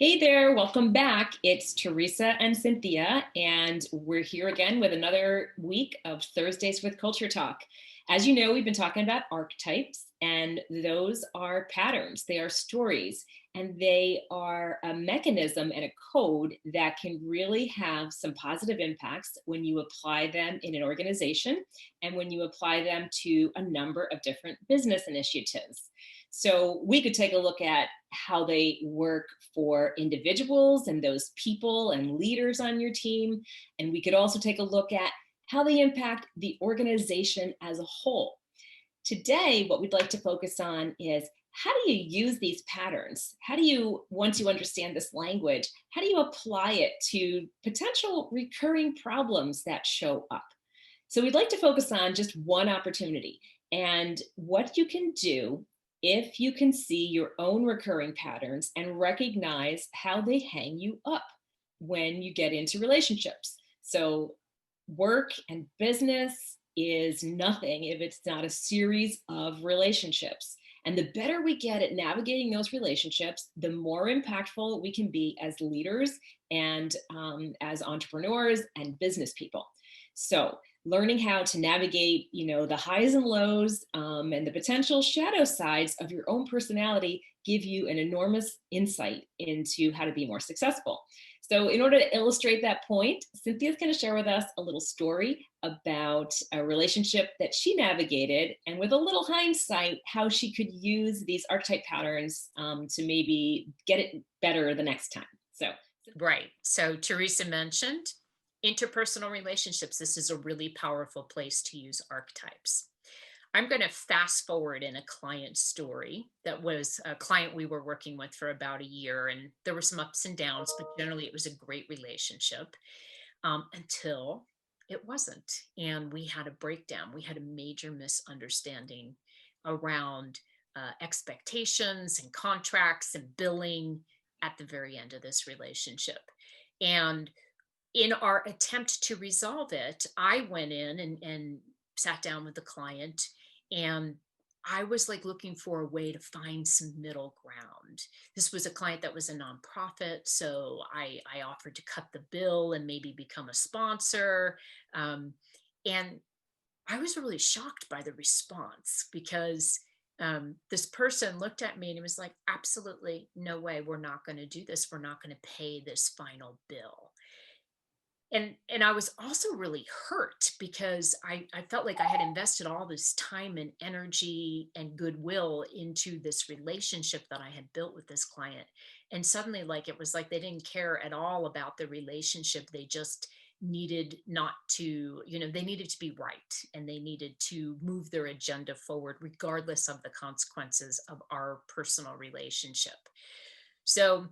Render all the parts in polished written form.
Hey there, welcome back. It's Teresa and Cynthia, and we're here again with another week of Thursdays with Culture Talk. As you know, we've been talking about archetypes, and those are patterns, they are stories, and they are a mechanism and a code that can really have some positive impacts when you apply them in an organization and when you apply them to a number of different business initiatives. So we could take a look at how they work for individuals and those people and leaders on your team. And we could also take a look at how they impact the organization as a whole. Today, what we'd like to focus on is how do you use these patterns? How do you, once you understand this language, how do you apply it to potential recurring problems that show up? So we'd like to focus on just one opportunity and what you can do if you can see your own recurring patterns and recognize how they hang you up when you get into relationships. So work and business is nothing if it's not a series of relationships. And the better we get at navigating those relationships, the more impactful we can be as leaders and as entrepreneurs and business people. So learning how to navigate, the highs and lows and the potential shadow sides of your own personality give you an enormous insight into how to be more successful. So in order to illustrate that point, Cynthia's going to share with us a little story about a relationship that she navigated, and with a little hindsight, how she could use these archetype patterns to maybe get it better the next time. So Right. So Teresa mentioned interpersonal relationships. This is a really powerful place to use archetypes. I'm going to fast forward in a client story that was a client we were working with for about a year, and there were some ups and downs, but generally it was a great relationship until it wasn't. And we had a breakdown. We had a major misunderstanding around expectations and contracts and billing at the very end of this relationship. And in our attempt to resolve it, I went in and sat down with the client, and I was like looking for a way to find some middle ground. This was a client that was a nonprofit, so I offered to cut the bill and maybe become a sponsor. Um, and I was really shocked by the response because this person looked at me and he was like, absolutely no way, we're not going to do this. We're not going to pay this final bill. And I was also really hurt because I felt like I had invested all this time and energy and goodwill into this relationship that I had built with this client. And suddenly, like, it was like they didn't care at all about the relationship. They just needed not to, they needed to be right, and they needed to move their agenda forward regardless of the consequences of our personal relationship. So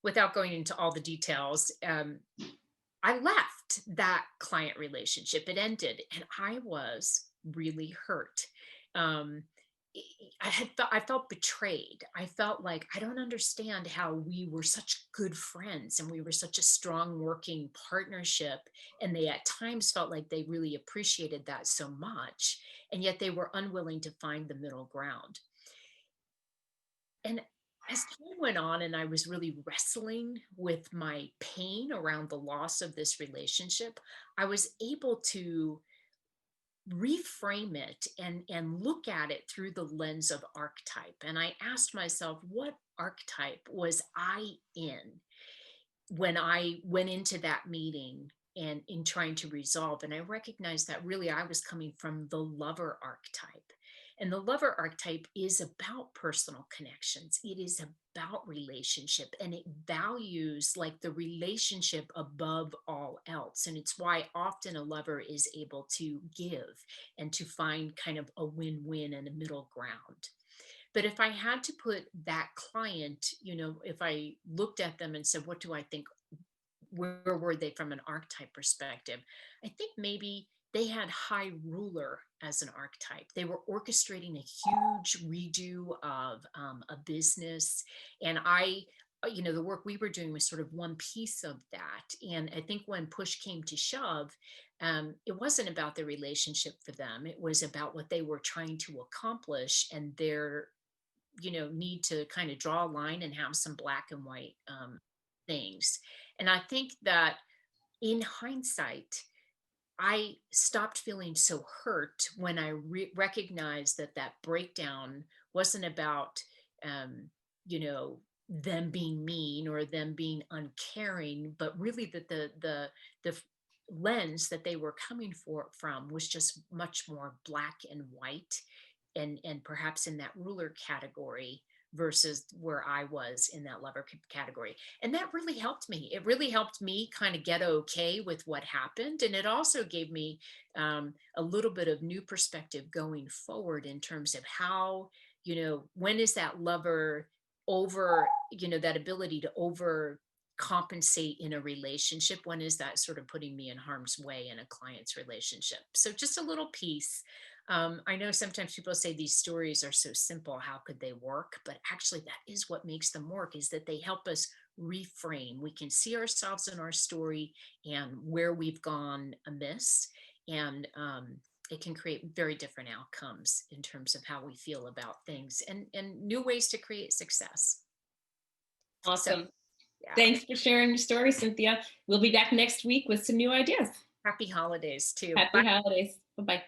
without going into all the details, I left that client relationship. It ended, and I was really hurt. Um, I felt betrayed. I felt like I don't understand how we were such good friends and we were such a strong working partnership, and they at times felt like they really appreciated that so much, and yet they were unwilling to find the middle ground. And as time went on and I was really wrestling with my pain around the loss of this relationship, I was able to reframe it and look at it through the lens of archetype. And I asked myself, what archetype was I in when I went into that meeting and in trying to resolve? And I recognized that really I was coming from the lover archetype. And the lover archetype is about personal connections. It is about relationship, and it values like the relationship above all else. And it's why often a lover is able to give and to find kind of a win-win and a middle ground. But if I had to put that client, if I looked at them and said, what do I think, where were they from an archetype perspective? I think maybe they had high ruler as an archetype. They were orchestrating a huge redo of a business. And the work we were doing was sort of one piece of that. And I think when push came to shove, it wasn't about the relationship for them. It was about what they were trying to accomplish and their need to kind of draw a line and have some black and white things. And I think that in hindsight, I stopped feeling so hurt when I recognized that that breakdown wasn't about, um, you know, them being mean or them being uncaring, but really that the lens that they were coming from was just much more black and white, and perhaps in that ruler category versus where I was in that lover category. And that really helped me. It really helped me kind of get okay with what happened. And it also gave me a little bit of new perspective going forward in terms of how, when is that lover over, that ability to over compensate in a relationship? When is that sort of putting me in harm's way in a client's relationship? So just a little piece. I know sometimes people say these stories are so simple, how could they work? But actually, that is what makes them work, is that they help us reframe. We can see ourselves in our story and where we've gone amiss. And it can create very different outcomes in terms of how we feel about things, and new ways to create success. So, Awesome. yeah, Thanks for sharing your story, Cynthia. We'll be back next week with some new ideas. happy holidays too. Happy holidays. Bye bye.